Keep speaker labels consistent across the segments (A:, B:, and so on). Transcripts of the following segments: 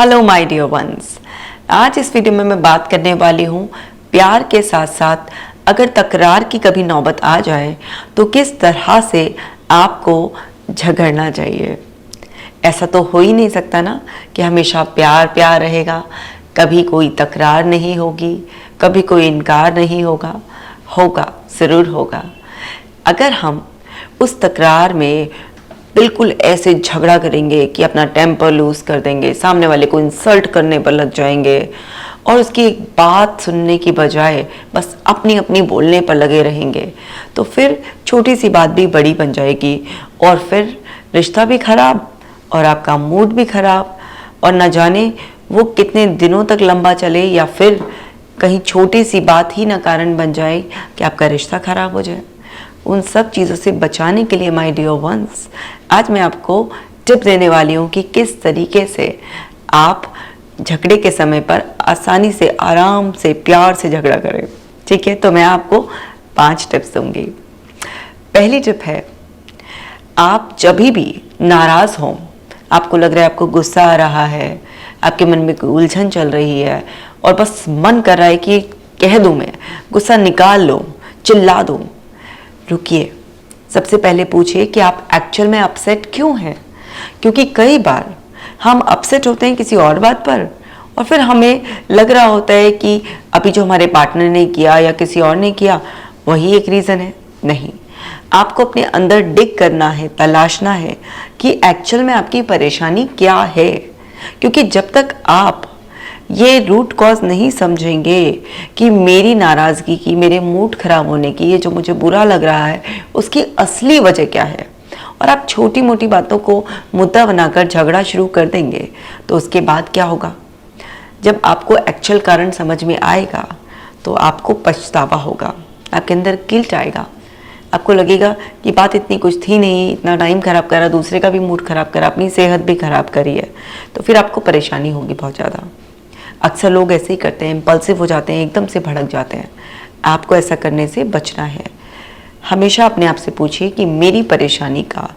A: Hello my dear ones. आज इस video में मैं बात करने वाली हूँ प्यार के साथ साथ अगर तकरार की कभी नौबत आ जाए तो किस तरह से आपको झगड़ना चाहिए। ऐसा तो हो ही नहीं सकता ना कि हमेशा प्यार प्यार रहेगा, कभी कोई तकरार नहीं होगी, कभी कोई इनकार नहीं होगा। होगा, ज़रूर होगा। अगर हम उस तकरार में बिल्कुल ऐसे झगड़ा करेंगे कि अपना टेम्पर लूज कर देंगे, सामने वाले को इंसल्ट करने पर लग जाएंगे और उसकी एक बात सुनने की बजाय बस अपनी अपनी बोलने पर लगे रहेंगे, तो फिर छोटी सी बात भी बड़ी बन जाएगी और फिर रिश्ता भी खराब और आपका मूड भी खराब, और न जाने वो कितने दिनों तक लंबा चले या फिर कहीं छोटी सी बात ही ना कारण बन जाए कि आपका रिश्ता खराब हो जाए। उन सब चीज़ों से बचाने के लिए माय डियर वंस, आज मैं आपको टिप देने वाली हूँ कि किस तरीके से आप झगड़े के समय पर आसानी से, आराम से, प्यार से झगड़ा करें। ठीक है, तो मैं आपको 5 टिप्स दूंगी। पहली टिप है, आप जब भी नाराज़ हों, आपको लग रहा है आपको गुस्सा आ रहा है, आपके मन में कोई उलझन चल रही है और बस मन कर रहा है कि कह दूँ, मैं गुस्सा निकाल लो, चिल्ला दूँ, रुकिए। सबसे पहले पूछिए कि आप एक्चुअल में अपसेट क्यों हैं, क्योंकि कई बार हम अपसेट होते हैं किसी और बात पर और फिर हमें लग रहा होता है कि अभी जो हमारे पार्टनर ने किया या किसी और ने किया वही एक रीज़न है। नहीं, आपको अपने अंदर डिग करना है, तलाशना है कि एक्चुअल में आपकी परेशानी क्या है, क्योंकि जब तक आप ये रूट कॉज नहीं समझेंगे कि मेरी नाराज़गी की, मेरे मूड खराब होने की, ये जो मुझे बुरा लग रहा है उसकी असली वजह क्या है, और आप छोटी मोटी बातों को मुद्दा बनाकर झगड़ा शुरू कर देंगे, तो उसके बाद क्या होगा? जब आपको एक्चुअल कारण समझ में आएगा तो आपको पछतावा होगा, आपके अंदर गिल्ट आएगा, आपको लगेगा कि बात इतनी कुछ थी नहीं, इतना टाइम खराब करा, दूसरे का भी मूड खराब करा, अपनी सेहत भी खराब करी है, तो फिर आपको परेशानी होगी बहुत ज़्यादा। अक्सर लोग ऐसे ही करते हैं, इम्पल्सिव हो जाते हैं, एकदम से भड़क जाते हैं। आपको ऐसा करने से बचना है। हमेशा अपने आप से पूछिए कि मेरी परेशानी का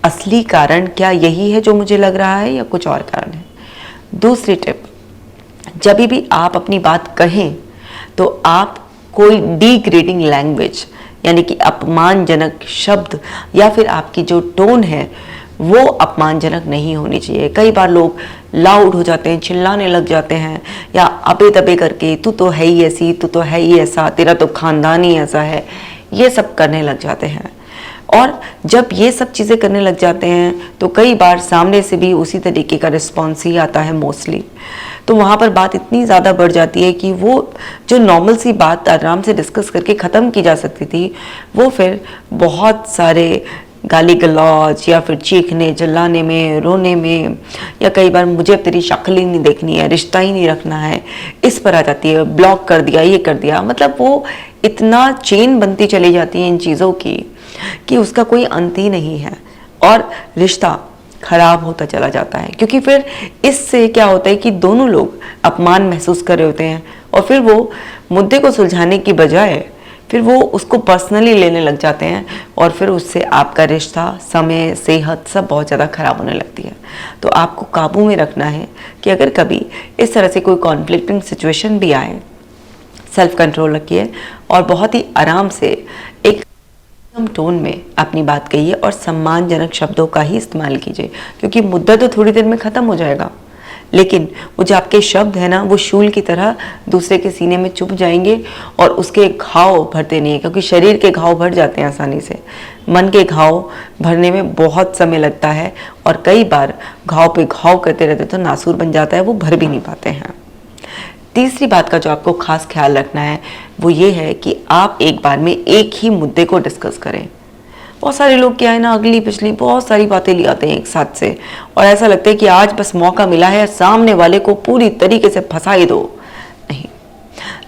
A: असली कारण क्या यही है जो मुझे लग रहा है या कुछ और कारण है। दूसरी टिप, जब भी आप अपनी बात कहें तो आप कोई डिग्रेडिंग लैंग्वेज यानी कि अपमानजनक शब्द या फिर आपकी जो टोन है वो अपमानजनक नहीं होनी चाहिए। कई बार लोग लाउड हो जाते हैं, चिल्लाने लग जाते हैं या अबे तबे करके तू तो है ही ऐसी, तू तो है ही ऐसा, तेरा तो खानदान ही ऐसा है, ये सब करने लग जाते हैं। और जब ये सब चीज़ें करने लग जाते हैं तो कई बार सामने से भी उसी तरीके का रिस्पॉन्स ही आता है मोस्टली। तो वहाँ पर बात इतनी ज़्यादा बढ़ जाती है कि वो जो नॉर्मल सी बात आराम से डिस्कस करके ख़त्म की जा सकती थी, वो फिर बहुत सारे गाली गलौज या फिर चीखने, चिल्लाने में, रोने में, या कई बार मुझे अब तेरी शक्ल ही नहीं देखनी है, रिश्ता ही नहीं रखना है, इस पर आ जाती है। ब्लॉक कर दिया, ये कर दिया, मतलब वो इतना चेन बनती चली जाती है इन चीज़ों की कि उसका कोई अंत ही नहीं है और रिश्ता खराब होता चला जाता है। क्योंकि फिर इससे क्या होता है कि दोनों लोग अपमान महसूस कर रहे होते हैं और फिर वो मुद्दे को सुलझाने की बजाय फिर वो उसको पर्सनली लेने लग जाते हैं और फिर उससे आपका रिश्ता, समय, सेहत सब बहुत ज़्यादा ख़राब होने लगती है। तो आपको काबू में रखना है कि अगर कभी इस तरह से कोई कॉन्फ्लिक्टिंग सिचुएशन भी आए, सेल्फ कंट्रोल रखिए और बहुत ही आराम से एक टोन में अपनी बात कहिए और सम्मानजनक शब्दों का ही इस्तेमाल कीजिए, क्योंकि मुद्दा तो थोड़ी देर में ख़त्म हो जाएगा, लेकिन वो जो आपके शब्द है ना, वो शूल की तरह दूसरे के सीने में चुभ जाएंगे और उसके घाव भरते नहीं है, क्योंकि शरीर के घाव भर जाते हैं आसानी से, मन के घाव भरने में बहुत समय लगता है और कई बार घाव पे घाव करते रहते तो नासूर बन जाता है, वो भर भी नहीं पाते हैं। तीसरी बात का जो आपको खास ख्याल रखना है वो ये है कि आप एक बार में एक ही मुद्दे को डिस्कस करें। बहुत सारे लोग क्या है ना, अगली पिछली बहुत सारी बातें ले आते हैं एक साथ से और ऐसा लगता है कि आज बस मौका मिला है, सामने वाले को पूरी तरीके से फंसा ही दो। नहीं,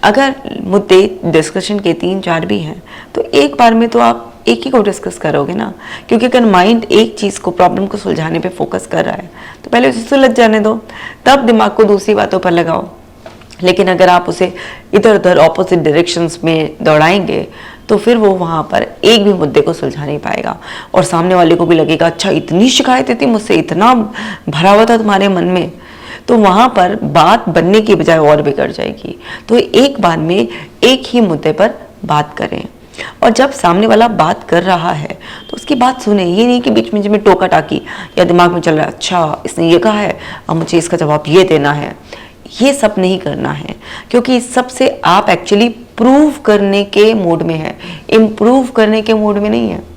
A: अगर मुद्दे डिस्कशन के 3-4 भी हैं तो एक बार में तो आप एक ही को डिस्कस करोगे ना, क्योंकि अगर माइंड एक चीज़ को, प्रॉब्लम को सुलझाने पे फोकस कर रहा है तो पहले उसे सुलझ जाने दो, तब दिमाग को दूसरी बातों पर लगाओ। लेकिन अगर आप उसे इधर उधर ऑपोजिट डायरेक्शंस में दौड़ाएंगे तो फिर वो वहाँ पर एक भी मुद्दे को सुलझा नहीं पाएगा और सामने वाले को भी लगेगा अच्छा इतनी शिकायतें थी मुझसे, इतना भरा हुआ था तुम्हारे मन में, तो वहां पर बात बनने की बजाय और बिगड़ जाएगी। तो एक बार में एक ही मुद्दे पर बात करें, और जब सामने वाला बात कर रहा है तो उसकी बात सुने। ये नहीं कि बीच में जब टोका टाकी या दिमाग में चल रहा है, अच्छा इसने ये कहा है, अब मुझे इसका जवाब ये देना है, ये सब नहीं करना है। क्योंकि इस सब से आप एक्चुअली प्रूव करने के मोड में है, इम्प्रूव करने के मोड में नहीं है।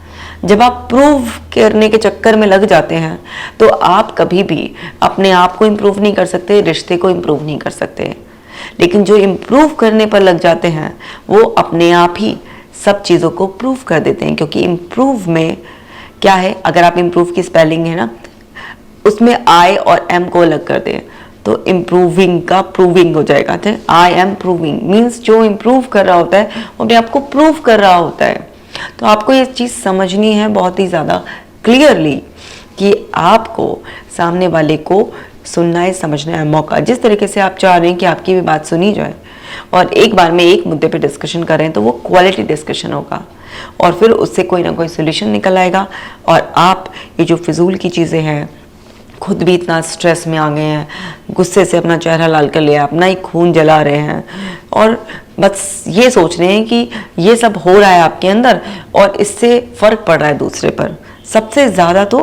A: जब आप प्रूव करने के चक्कर में लग जाते हैं तो आप कभी भी अपने आप को इम्प्रूव नहीं कर सकते, रिश्ते को इम्प्रूव नहीं कर सकते। लेकिन जो इम्प्रूव करने पर लग जाते हैं वो अपने आप ही सब चीज़ों को प्रूव कर देते हैं। क्योंकि इम्प्रूव में क्या है, अगर आप इम्प्रूव की स्पेलिंग है ना, उसमें आई और एम को अलग कर दें तो इम्प्रूविंग का प्रूविंग हो जाएगा। आई एम प्रूविंग मीन्स जो इम्प्रूव कर रहा होता है वो अपने आप को प्रूव कर रहा होता है। तो आपको ये चीज़ समझनी है बहुत ही ज़्यादा क्लियरली कि आपको सामने वाले को सुनना है, समझना है। मौका जिस तरीके से आप चाह रहे हैं कि आपकी भी बात सुनी जाए और एक बार में एक मुद्दे पे डिस्कशन करें तो वो क्वालिटी डिस्कशन होगा और फिर उससे कोई ना कोई सोल्यूशन निकल आएगा। और आप ये जो फिजूल की चीज़ें हैं, खुद भी इतना स्ट्रेस में आ गए हैं, गुस्से से अपना चेहरा लाल कर लिया, अपना ही खून जला रहे हैं और बस ये सोच रहे हैं कि ये सब हो रहा है आपके अंदर और इससे फ़र्क पड़ रहा है दूसरे पर। सबसे ज़्यादा तो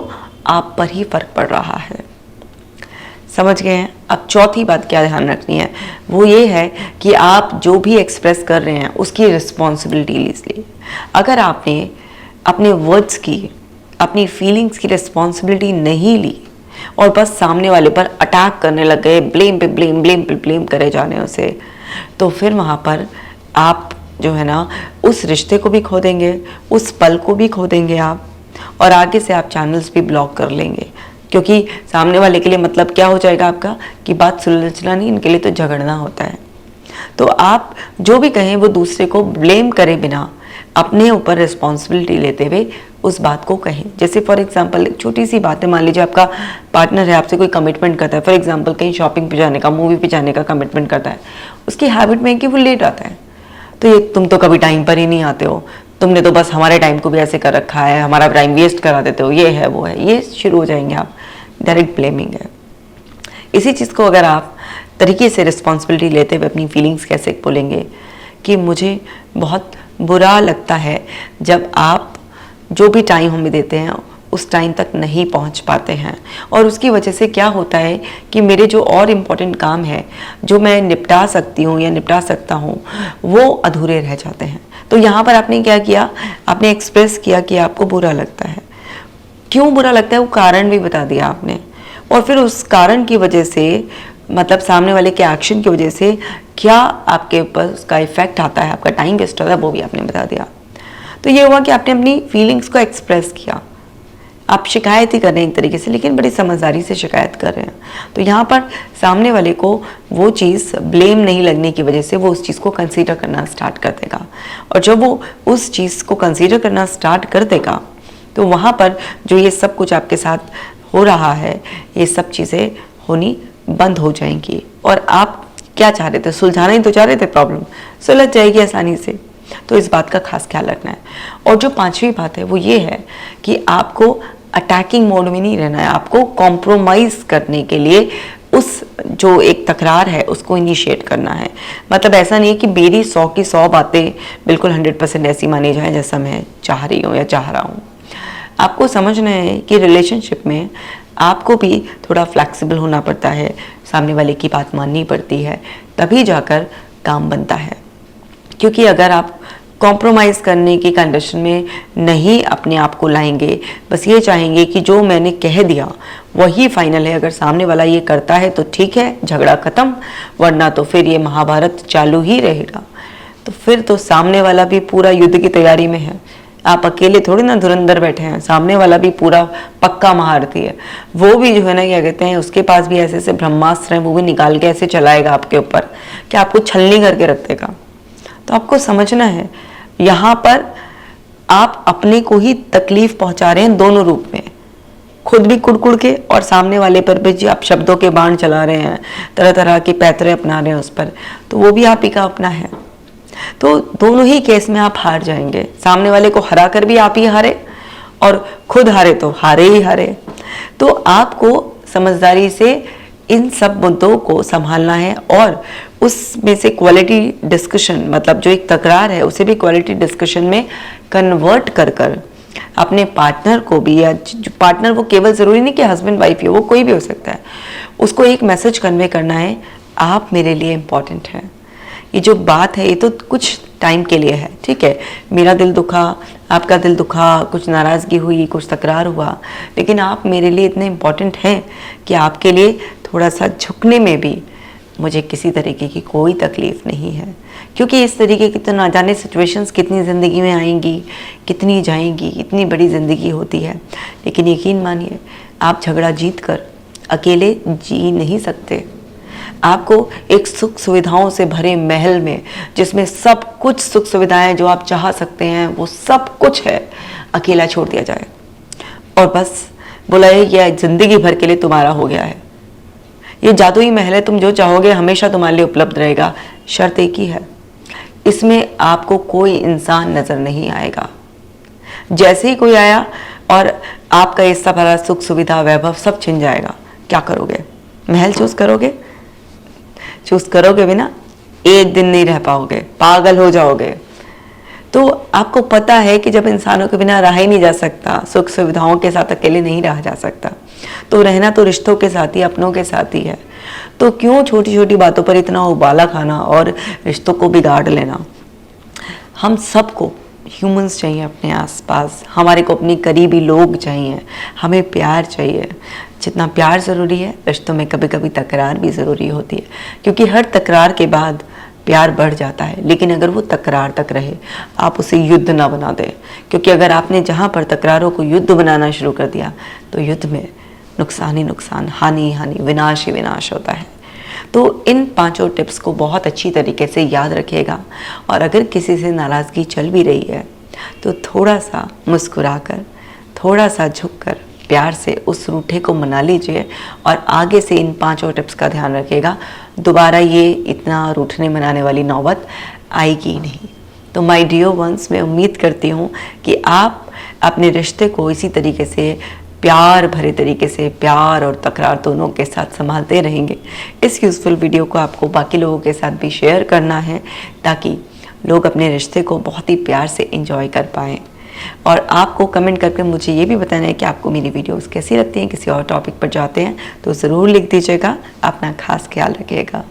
A: आप पर ही फ़र्क पड़ रहा है। समझ गए हैं? अब चौथी बात क्या ध्यान रखनी है वो ये है कि आप जो भी एक्सप्रेस कर रहे हैं उसकी रिस्पॉन्सिबिलिटी लीजिए। अगर आपने अपने वर्ड्स की, अपनी फीलिंग्स की रिस्पॉन्सिबिलिटी नहीं ली और बस सामने वाले पर अटैक करने लग गए, ब्लेम पे ब्लेम, ब्लेम पे ब्लेम करे जाने उसे, तो फिर वहाँ पर आप जो है ना उस रिश्ते को भी खो देंगे, उस पल को भी खो देंगे आप, और आगे से आप चैनल्स भी ब्लॉक कर लेंगे। क्योंकि सामने वाले के लिए मतलब क्या हो जाएगा आपका कि बात सुलझना नहीं, इनके लिए तो झगड़ना होता है। तो आप जो भी कहें वो दूसरे को ब्लेम करे बिना अपने ऊपर रिस्पॉन्सिबिलिटी लेते हुए उस बात को कहें। जैसे फॉर एग्जांपल एक छोटी सी बात है, मान लीजिए आपका पार्टनर है, आपसे कोई कमिटमेंट करता है, फॉर एग्जांपल कहीं शॉपिंग पे जाने का, मूवी पे जाने का कमिटमेंट करता है, उसकी हैबिट में है कि वो लेट आता है। तो ये तुम तो कभी टाइम पर ही नहीं आते हो, तुमने तो बस हमारे टाइम को भी ऐसे कर रखा है, हमारा टाइम वेस्ट करा देते हो, ये है वो है, ये शुरू हो जाएंगे आप। डायरेक्ट ब्लेमिंग है। इसी चीज़ को अगर आप तरीके से रिस्पॉन्सिबिलिटी लेते हुए अपनी फीलिंग्स कैसे बोलेंगे कि मुझे बहुत बुरा लगता है जब आप जो भी टाइम हमें देते हैं उस टाइम तक नहीं पहुंच पाते हैं, और उसकी वजह से क्या होता है कि मेरे जो और इम्पोर्टेंट काम है जो मैं निपटा सकती हूँ या निपटा सकता हूँ वो अधूरे रह जाते हैं। तो यहाँ पर आपने क्या किया, आपने एक्सप्रेस किया कि आपको बुरा लगता है। क्यों बुरा लगता है वो कारण भी बता दिया आपने, और फिर उस कारण की वजह से मतलब सामने वाले के एक्शन की वजह से क्या आपके ऊपर उसका इफेक्ट आता है, आपका टाइम वेस्ट होता है, वो भी आपने बता दिया। तो ये हुआ कि आपने अपनी फीलिंग्स को एक्सप्रेस किया। आप शिकायत ही कर रहे हैं एक तरीके से, लेकिन बड़ी समझदारी से शिकायत कर रहे हैं। तो यहाँ पर सामने वाले को वो चीज़ ब्लेम नहीं लगने की वजह से वो उस चीज़ को कंसीडर करना स्टार्ट कर देगा, और जब वो उस चीज़ को कंसीडर करना स्टार्ट कर देगा तो वहाँ पर जो ये सब कुछ आपके साथ हो रहा है ये सब चीज़ें होनी बंद हो जाएंगी। और आप क्या चाह रहे थे, सुलझाना ही तो चाह रहे थे, प्रॉब्लम सुलझ जाएगी आसानी से। तो इस बात का खास ख्याल रखना है। और जो पांचवी बात है वो ये है कि आपको अटैकिंग मोड में नहीं रहना है, आपको कॉम्प्रोमाइज़ करने के लिए उस जो एक तकरार है उसको इनिशिएट करना है। मतलब ऐसा नहीं है कि मेरी 100 की 100 बातें बिल्कुल 100% ऐसी मानी जाएं जैसा मैं चाह रही हूँ या चाह रहा हूँ। आपको समझना है कि रिलेशनशिप में आपको भी थोड़ा फ्लेक्सिबल होना पड़ता है, सामने वाले की बात माननी पड़ती है, तभी जाकर काम बनता है। क्योंकि अगर आप कॉम्प्रोमाइज़ करने की कंडीशन में नहीं अपने आप को लाएंगे, बस ये चाहेंगे कि जो मैंने कह दिया वही फाइनल है, अगर सामने वाला ये करता है तो ठीक है, झगड़ा ख़त्म, वरना तो फिर ये महाभारत चालू ही रहेगा। तो फिर तो सामने वाला भी पूरा युद्ध की तैयारी में है, आप अकेले थोड़ी ना धुरंधर बैठे हैं, सामने वाला भी पूरा पक्का महारथी है। वो भी जो है ना क्या कहते हैं, उसके पास भी ऐसे ऐसे ब्रह्मास्त्र हैं, वो भी निकाल के ऐसे चलाएगा आपके ऊपर कि आपको छलनी करके रख देगा। तो आपको समझना है यहाँ पर आप अपने को ही तकलीफ पहुंचा रहे हैं दोनों रूप में, खुद भी कुड़कुड़ के और सामने वाले पर भी आप शब्दों के बाण चला रहे हैं, तरह तरह के पैतरे अपना रहे हैं उस पर, तो वो भी आप ही का अपना है। तो दोनों ही केस में आप हार जाएंगे, सामने वाले को हरा कर भी आप ही हारे और खुद हारे तो हारे ही हारे। तो आपको समझदारी से इन सब मुद्दों को संभालना है और उसमें से क्वालिटी डिस्कशन, मतलब जो एक तकरार है उसे भी क्वालिटी डिस्कशन में कन्वर्ट कर कर अपने पार्टनर को भी, या जो पार्टनर वो केवल ज़रूरी नहीं कि हस्बैंड वाइफ ही हो, वो कोई भी हो सकता है, उसको एक मैसेज कन्वे करना है, आप मेरे लिए इम्पॉर्टेंट हैं। ये जो बात है ये तो कुछ टाइम के लिए है, ठीक है, मेरा दिल दुखा, आपका दिल दुखा, कुछ नाराज़गी हुई, कुछ तकरार हुआ, लेकिन आप मेरे लिए इतने इम्पॉर्टेंट हैं कि आपके लिए थोड़ा सा झुकने में भी मुझे किसी तरीके की कोई तकलीफ़ नहीं है। क्योंकि इस तरीके की तो ना जाने सिचुएशंस कितनी ज़िंदगी में आएंगी, कितनी जाएंगी, इतनी बड़ी ज़िंदगी होती है, लेकिन यकीन मानिए आप झगड़ा जीत कर अकेले जी नहीं सकते। आपको एक सुख सुविधाओं से भरे महल में, जिसमें सब कुछ सुख सुविधाएं जो आप चाह सकते हैं वो सब कुछ है, अकेला छोड़ दिया जाए और बस बोला है यह ज़िंदगी भर के लिए तुम्हारा हो गया है, ये जादुई महल है, तुम जो चाहोगे हमेशा तुम्हारे लिए उपलब्ध रहेगा। शर्त एक ही है, इसमें आपको कोई इंसान नज़र नहीं आएगा। जैसे ही कोई आया और आपका ये सब सारा सुख सुविधा वैभव सब छिन जाएगा, क्या करोगे? महल चूज करोगे? चूज करोगे भी ना, एक दिन नहीं रह पाओगे, पागल हो जाओगे। तो आपको पता है कि जब इंसानों के बिना रहा ही नहीं जा सकता, सुख सुविधाओं के साथ अकेले नहीं रहा जा सकता, तो रहना तो रिश्तों के साथ ही, अपनों के साथ ही है। तो क्यों छोटी छोटी बातों पर इतना उबाला खाना और रिश्तों को बिगाड़ लेना। हम सबको ह्यूमंस चाहिए अपने आसपास, हमारे को अपने करीबी लोग चाहिए, हमें प्यार चाहिए। जितना प्यार ज़रूरी है, रिश्तों में कभी कभी तकरार भी ज़रूरी होती है, क्योंकि हर तकरार के बाद प्यार बढ़ जाता है। लेकिन अगर वो तकरार तक रहे, आप उसे युद्ध ना बना दें, क्योंकि अगर आपने जहाँ पर तकरारों को युद्ध बनाना शुरू कर दिया तो युद्ध में नुकसान ही नुकसान, हानि ही हानि, विनाश ही विनाश होता है। तो इन 5 टिप्स को बहुत अच्छी तरीके से याद रखिएगा, और अगर किसी से नाराज़गी चल भी रही है तो थोड़ा सा मुस्कुराकर, थोड़ा सा झुककर प्यार से उस रूठे को मना लीजिए, और आगे से इन 5 टिप्स का ध्यान रखिएगा, दोबारा ये इतना रूठने मनाने वाली नौबत आएगी नहीं। तो माय डियर वंस, मैं उम्मीद करती हूँ कि आप अपने रिश्ते को इसी तरीके से, प्यार भरे तरीके से, प्यार और तकरार दोनों के साथ संभालते रहेंगे। इस यूज़फुल वीडियो को आपको बाकी लोगों के साथ भी शेयर करना है, ताकि लोग अपने रिश्ते को बहुत ही प्यार से एंजॉय कर पाएँ। और आपको कमेंट करके मुझे ये भी बताना है कि आपको मेरी वीडियोस कैसी लगती हैं, किसी और टॉपिक पर जाते हैं तो ज़रूर लिख दीजिएगा। अपना खास ख्याल रखिएगा।